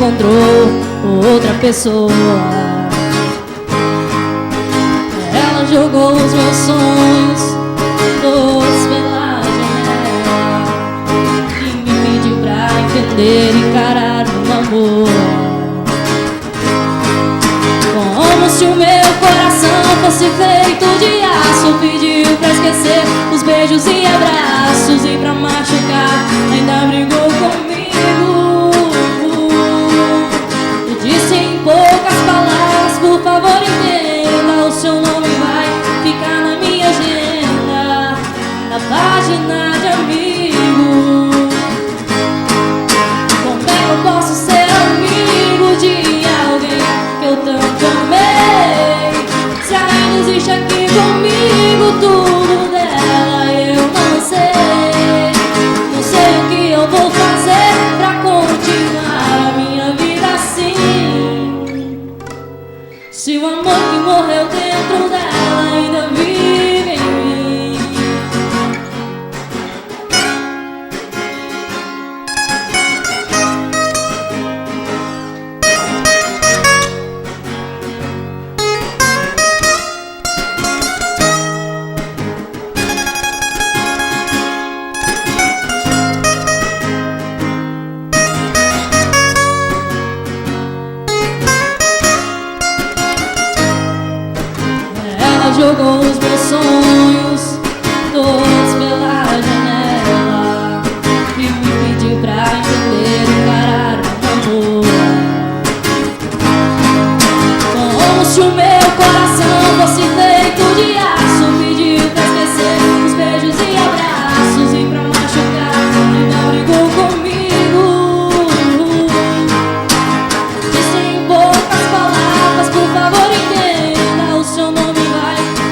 encontrou outra pessoa. Ela jogou os meus sonhos todos pela janela e me pediu pra entender e encarar um amor. Como se o meu coração fosse feito de aço, pediu pra esquecer os beijos e abraços, e pra machucar ainda brigou comigo. Eu disse em poucas palavras: por favor entenda, o seu nome vai ficar na minha agenda, na página de amigo. Como é que eu posso ser amigo de alguém que eu tanto amei, se ainda existe aqui comigo tudo dela? Eu não sei, não sei o que eu vou fazer pra continuar a minha vida assim. Se o amor que morreu dentro dela ainda vive em mim. Jogou os meus sonhos todos pela janela e me pediu pra entender e encarar um amor. Como se o meu coração fosse feito de aço, pediu pra esquecer os beijos e abraços, e pra machucar ainda brigou comigo. Disse em poucas palavras: por favor entenda, o seu nome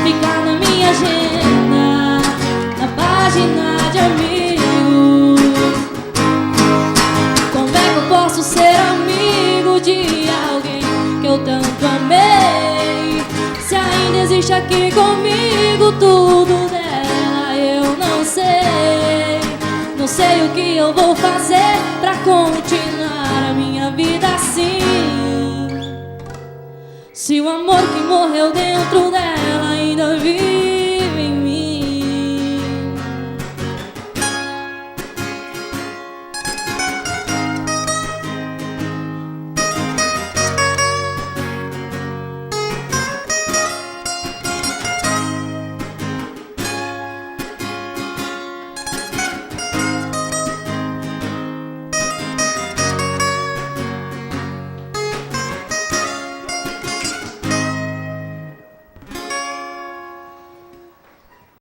ficar na minha agenda, na página de amigos. Como é que eu posso ser amigo de alguém que eu tanto amei, se ainda existe aqui comigo tudo dela? Eu não sei, não sei o que eu vou fazer pra continuar a minha vida assim. Se o amor que morreu dentro dela ainda vive